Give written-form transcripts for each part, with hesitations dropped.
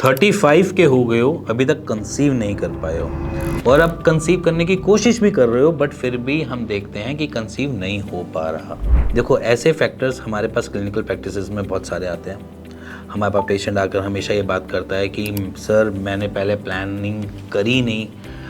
35 के हो गए हो, अभी तक कंसीव नहीं कर पाए हो और अब कंसीव करने की कोशिश भी कर रहे हो, बट फिर भी हम देखते हैं कि कंसीव नहीं हो पा रहा। देखो, ऐसे फैक्टर्स हमारे पास क्लिनिकल प्रैक्टिसेस में बहुत सारे आते हैं। हमारे पास पेशेंट आकर हमेशा ये बात करता है कि सर मैंने पहले प्लानिंग करी नहीं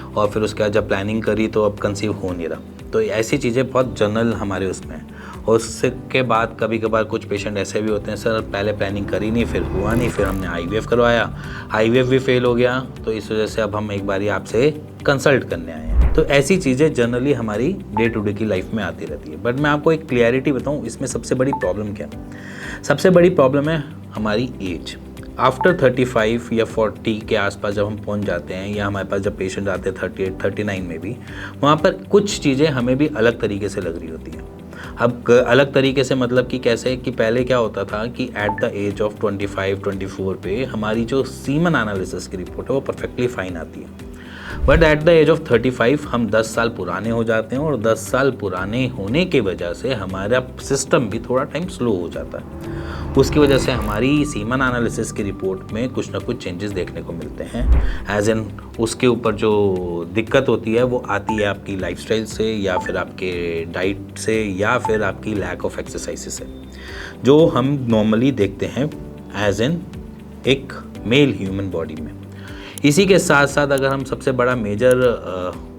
और फिर उसके बाद जब प्लानिंग करी तो अब कंसीव हो नहीं रहा। तो ऐसी चीज़ें बहुत जनरल हमारे उसमें हैं। और उसके बाद कभी कभार कुछ पेशेंट ऐसे भी होते हैं, सर पहले प्लानिंग करी नहीं, फिर हुआ नहीं, फिर हमने आईवीएफ करवाया, आईवीएफ भी फेल हो गया, तो इस वजह से अब हम एक बारी आपसे कंसल्ट करने आए हैं। तो ऐसी चीज़ें जनरली हमारी डे टू डे की लाइफ में आती रहती है। बट मैं आपको एक क्लियरिटी बताऊँ, इसमें सबसे बड़ी प्रॉब्लम क्या है? सबसे बड़ी प्रॉब्लम है हमारी एज। आफ्टर 35 या 40 के आसपास जब हम पहुंच जाते हैं, या हमारे पास जब पेशेंट आते हैं 38, 39 में भी, वहाँ पर कुछ चीज़ें हमें भी अलग तरीके से लग रही होती हैं। अब अलग तरीके से मतलब कि कैसे, कि पहले क्या होता था कि एट द एज ऑफ 25, 24 पे हमारी जो सीमन एनालिसिस की रिपोर्ट है वो परफेक्टली फाइन आती है। But at the age of 35 हम 10 साल पुराने हो जाते हैं और 10 साल पुराने होने की वजह से हमारा सिस्टम भी थोड़ा टाइम स्लो हो जाता है। उसकी वजह से हमारी सीमन एनालिसिस की रिपोर्ट में कुछ ना कुछ चेंजेस देखने को मिलते हैं। एज इन उसके ऊपर जो दिक्कत होती है वो आती है आपकी लाइफस्टाइल से, या फिर आपके डाइट से, या फिर आपकी लैक ऑफ एक्सरसाइज से, जो हम नॉर्मली देखते हैं एज इन एक मेल ह्यूमन बॉडी में। इसी के साथ साथ अगर हम सबसे बड़ा मेजर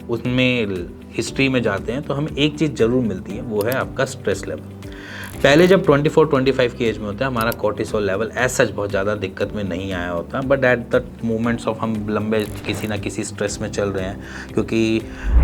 उसमें हिस्ट्री में जाते हैं तो हमें एक चीज़ ज़रूर मिलती है, वो है आपका स्ट्रेस लेवल। पहले जब 24-25 की एज में होता है, हमारा कोर्टिसोल लेवल एज सच बहुत ज़्यादा दिक्कत में नहीं आया होता, but at the moments of हम लंबे किसी ना किसी स्ट्रेस में चल रहे हैं, क्योंकि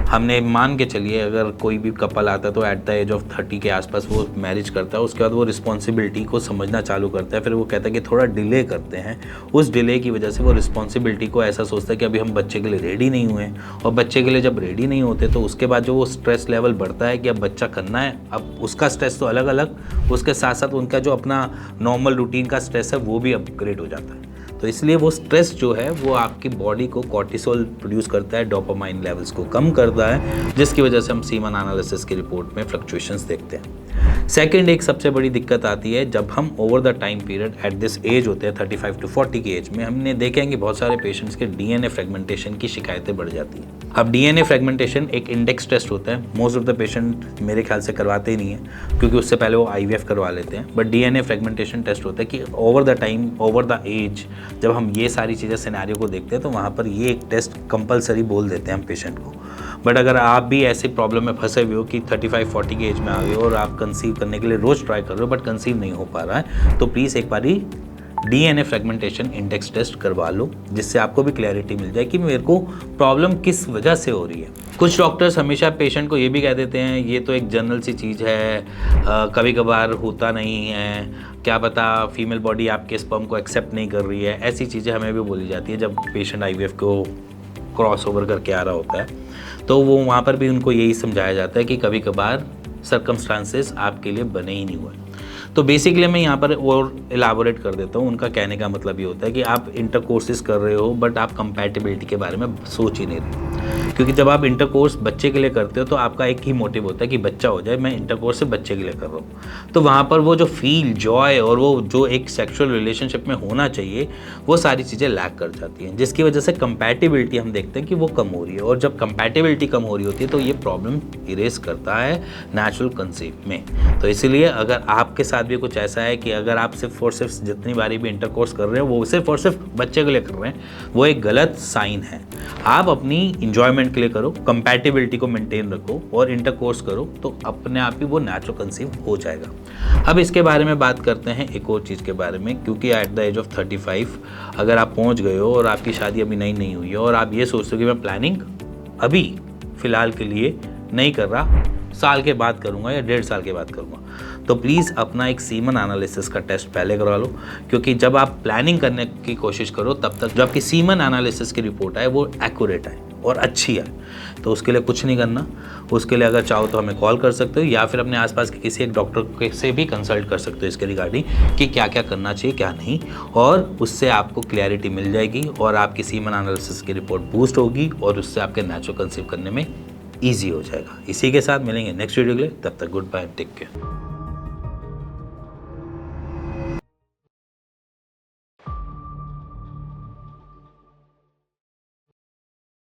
हमने मान के चलिए अगर कोई भी कपल आता है तो एट द एज ऑफ 30 के आसपास वो मैरिज करता है, उसके बाद वो रिस्पॉन्सिबिलिटी को समझना चालू करता है, फिर वो कहता है कि थोड़ा डिले करते हैं। उस डिले की वजह से वो रिस्पॉन्सिबिलिटी को ऐसा सोचता है कि अभी हम बच्चे के लिए रेडी नहीं हुए हैं, और बच्चे के लिए जब रेडी नहीं होते तो उसके बाद जो वो स्ट्रेस लेवल बढ़ता है कि अब बच्चा करना है, अब उसका स्ट्रेस तो अलग अलग, उसके साथ साथ उनका जो अपना नॉर्मल रूटीन का स्ट्रेस है वो भी अपग्रेड हो जाता है। तो इसलिए वो स्ट्रेस जो है वो आपकी बॉडी को कॉर्टिसोल प्रोड्यूस करता है, डोपामाइन लेवल्स को कम करता है, जिसकी वजह से हम सीमन एनालिसिस की रिपोर्ट में फ्लक्चुएशंस देखते हैं। सेकंड, एक सबसे बड़ी दिक्कत आती है जब हम over the time period at this age होते हैं 35 to 40 की एज में, हमने देखेंगे बहुत सारे पेशेंट्स के डीएनए फ्रेगमेंटेशन की शिकायतें बढ़ जाती हैं। अब डीएनए फ्रेगमेंटेशन एक इंडेक्स टेस्ट होता है, मोस्ट ऑफ द पेशेंट मेरे ख्याल से करवाते ही नहीं है, क्योंकि उससे पहले वो आईवीएफ करवा लेते हैं। बट डीएनए फ्रेगमेंटेशन टेस्ट होता है कि over the time, over the age, जब हम ये सारी चीज़ें सिनेरियो को देखते हैं तो वहाँ पर ये एक टेस्ट कंपलसरी बोल देते हैं हम पेशेंट को। बट अगर आप भी ऐसे प्रॉब्लम में फंसे हुए हो कि 35-40 की एज में आ गए हो और आप कंसीव करने के लिए रोज़ ट्राई कर रहे हो बट कंसीव नहीं हो पा रहा है, तो प्लीज़ एक बारी डीएनए फ्रेगमेंटेशन इंडेक्स टेस्ट करवा लो, जिससे आपको भी क्लैरिटी मिल जाए कि मेरे को प्रॉब्लम किस वजह से हो रही है। कुछ डॉक्टर्स हमेशा पेशेंट को ये भी कह देते हैं ये तो एक जनरल सी चीज़ है, कभी कभार होता नहीं है, क्या पता फीमेल बॉडी आपके स्पर्म को एक्सेप्ट नहीं कर रही है। ऐसी चीज़ें हमें भी बोली जाती है जब पेशेंट आईवीएफ को क्रॉस ओवर करके आ रहा होता है, तो वो वहाँ पर भी उनको यही समझाया जाता है कि कभी कभार सर्कमस्टांसेस आपके लिए बने ही नहीं हुए। तो बेसिकली मैं यहाँ पर और एलाबोरेट कर देता हूँ। उनका कहने का मतलब ये होता है कि आप इंटरकोर्सेस कर रहे हो बट आप कंपैटिबिलिटी के बारे में सोच ही नहीं रहे, क्योंकि जब आप इंटरकोर्स बच्चे के लिए करते हो तो आपका एक ही मोटिव होता है कि बच्चा हो जाए, मैं इंटरकोर्स से बच्चे के लिए कर रहा हूँ। तो वहाँ पर वो जो फील, जॉय और वो जो एक सेक्सुअल रिलेशनशिप में होना चाहिए वो सारी चीज़ें लैक कर जाती हैं, जिसकी वजह से कंपैटिबिलिटी हम देखते हैं कि वो कम हो रही है। और जब कंपैटिबिलिटी कम हो रही होती है तो ये प्रॉब्लम इरेज करता है नेचुरल कंसीव में। तो इसीलिए अगर आपके साथ भी कुछ ऐसा है कि अगर आप सिर्फ और सिर्फ जितनी बारी भी इंटरकोर्स कर रहे हो वो सिर्फ और सिर्फ बच्चे के लिए कर रहे हैं, वो एक गलत साइन है। आप अपनी इंजॉयमेंट के लिए करो, कंपैटिबिलिटी को मेंटेन रखो और इंटरकोर्स करो, तो अपने आप ही वो नेचुरल कंसीव हो जाएगा। अब इसके बारे में बात करते हैं एक और चीज़ के बारे में, क्योंकि एट द एज ऑफ 35 अगर आप पहुंच गए हो और आपकी शादी अभी नहीं हुई है और आप ये सोचते हो कि मैं प्लानिंग अभी फ़िलहाल के लिए नहीं कर रहा, साल के बाद करूँगा या 1.5 साल के बाद करूँगा, तो प्लीज़ अपना एक सीमन एनालिसिस का टेस्ट पहले करवा लो। क्योंकि जब आप प्लानिंग करने की कोशिश करो तब तक जो आपकी सीमन एनालिसिस की रिपोर्ट आए वो एक्यूरेट आए और अच्छी आए, तो उसके लिए कुछ नहीं करना। उसके लिए अगर चाहो तो हमें कॉल कर सकते हो या फिर अपने आसपास के किसी एक डॉक्टर से भी कंसल्ट कर सकते हो इसके रिगार्डिंग कि क्या क्या करना चाहिए क्या नहीं, और उससे आपको क्लैरिटी मिल जाएगी और आपकी सीमन एनालिसिस की रिपोर्ट बूस्ट होगी और उससे आपके नेचुरल कंसीव करने में ईजी हो जाएगा। इसी के साथ मिलेंगे नेक्स्ट वीडियो के लिए, तब तक गुड बाय, टेक केयर।